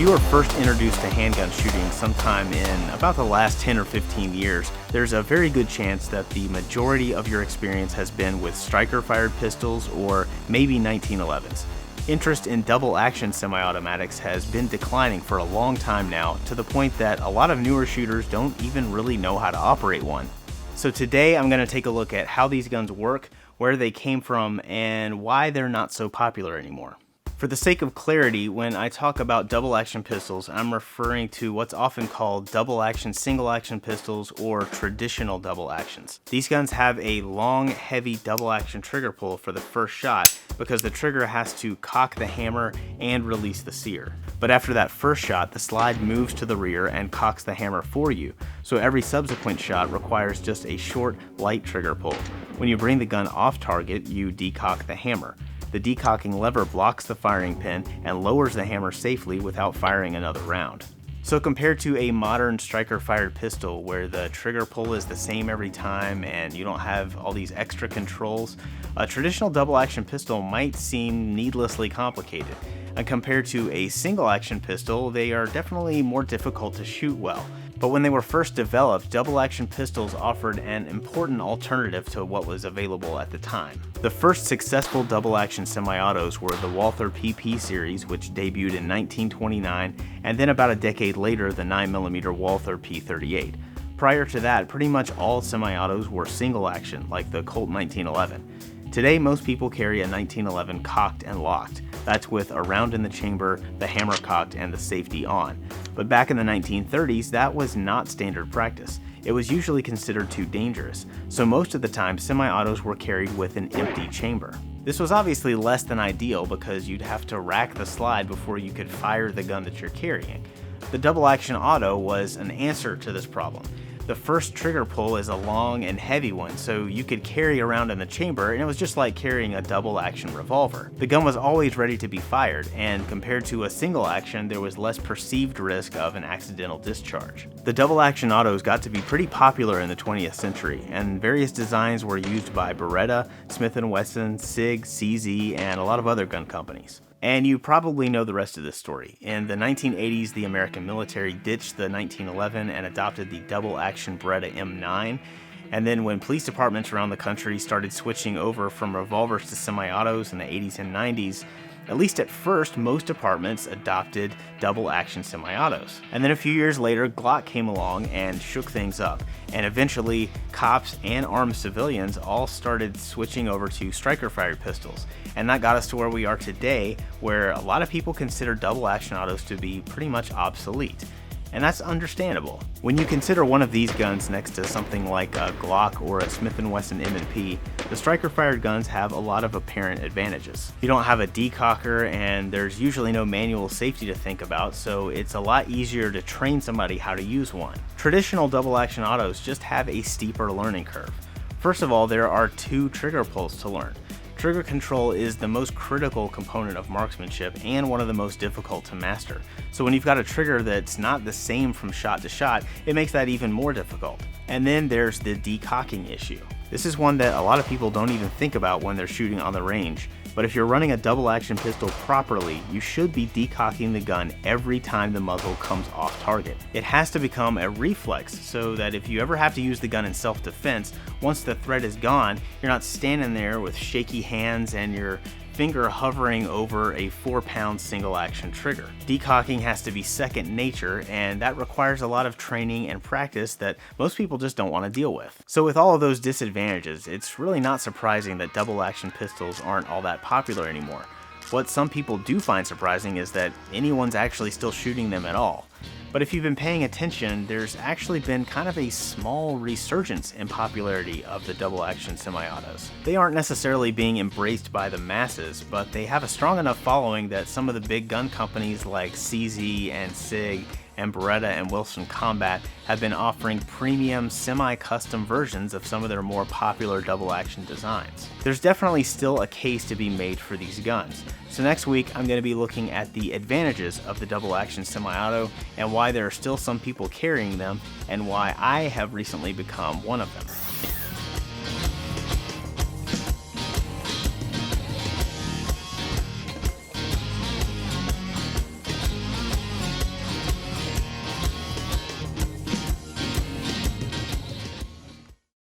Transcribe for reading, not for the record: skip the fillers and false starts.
you were first introduced to handgun shooting sometime in about the last 10 or 15 years, there's a very good chance that the majority of your experience has been with striker-fired pistols or maybe 1911s. Interest in double-action semi-automatics has been declining for a long time now, to the point that a lot of newer shooters don't even really know how to operate one. So today I'm going to take a look at how these guns work, where they came from, and why they're not so popular anymore. For the sake of clarity, when I talk about double-action pistols, I'm referring to what's often called double-action single-action pistols or traditional double-actions. These guns have a long, heavy double-action trigger pull for the first shot because the trigger has to cock the hammer and release the sear. But after that first shot, the slide moves to the rear and cocks the hammer for you, so every subsequent shot requires just a short, light trigger pull. When you bring the gun off target, you decock the hammer. The decocking lever blocks the firing pin and lowers the hammer safely without firing another round. So compared to a modern striker-fired pistol where the trigger pull is the same every time and you don't have all these extra controls, a traditional double-action pistol might seem needlessly complicated. And compared to a single-action pistol, they are definitely more difficult to shoot well. But when they were first developed, double-action pistols offered an important alternative to what was available at the time. The first successful double-action semi-autos were the Walther PP series, which debuted in 1929, and then about a decade later, the 9mm Walther P38. Prior to that, pretty much all semi-autos were single-action, like the Colt 1911. Today, most people carry a 1911 cocked and locked. That's with a round in the chamber, the hammer cocked, and the safety on. But back in the 1930s, that was not standard practice. It was usually considered too dangerous, so most of the time semi-autos were carried with an empty chamber. This was obviously less than ideal because you'd have to rack the slide before you could fire the gun that you're carrying. The double-action auto was an answer to this problem. The first trigger pull is a long and heavy one, so you could carry around in the chamber, and it was just like carrying a double-action revolver. The gun was always ready to be fired, and compared to a single action, there was less perceived risk of an accidental discharge. The double-action autos got to be pretty popular in the 20th century, and various designs were used by Beretta, Smith & Wesson, SIG, CZ, and a lot of other gun companies. And you probably know the rest of this story. In the 1980s, the American military ditched the 1911 and adopted the double-action Beretta M9. And then when police departments around the country started switching over from revolvers to semi-autos in the 80s and 90s, at least at first, most departments adopted double-action semi-autos. And then a few years later, Glock came along and shook things up. And eventually, cops and armed civilians all started switching over to striker-fired pistols. And that got us to where we are today, where a lot of people consider double-action autos to be pretty much obsolete. And that's understandable. When you consider one of these guns next to something like a Glock or a Smith & Wesson M&P, the striker-fired guns have a lot of apparent advantages. You don't have a decocker, and there's usually no manual safety to think about, so it's a lot easier to train somebody how to use one. Traditional double-action autos just have a steeper learning curve. First of all, there are 2 trigger pulls to learn. Trigger control is the most critical component of marksmanship and one of the most difficult to master. So when you've got a trigger that's not the same from shot to shot, it makes that even more difficult. And then there's the decocking issue. This is one that a lot of people don't even think about when they're shooting on the range. But if you're running a double-action pistol properly, you should be decocking the gun every time the muzzle comes off target. It has to become a reflex so that if you ever have to use the gun in self-defense, once the threat is gone, you're not standing there with shaky hands and your finger hovering over a 4-pound single-action trigger. Decocking has to be second nature, and that requires a lot of training and practice that most people just don't want to deal with. So with all of those disadvantages, it's really not surprising that double-action pistols aren't all that popular anymore. What some people do find surprising is that anyone's actually still shooting them at all. But if you've been paying attention, there's actually been kind of a small resurgence in popularity of the double-action semi-autos. They aren't necessarily being embraced by the masses, but they have a strong enough following that some of the big gun companies like CZ and SIG and Beretta and Wilson Combat have been offering premium semi-custom versions of some of their more popular double-action designs. There's definitely still a case to be made for these guns. So next week I'm going to be looking at the advantages of the double-action semi-auto and why there are still some people carrying them and why I have recently become one of them.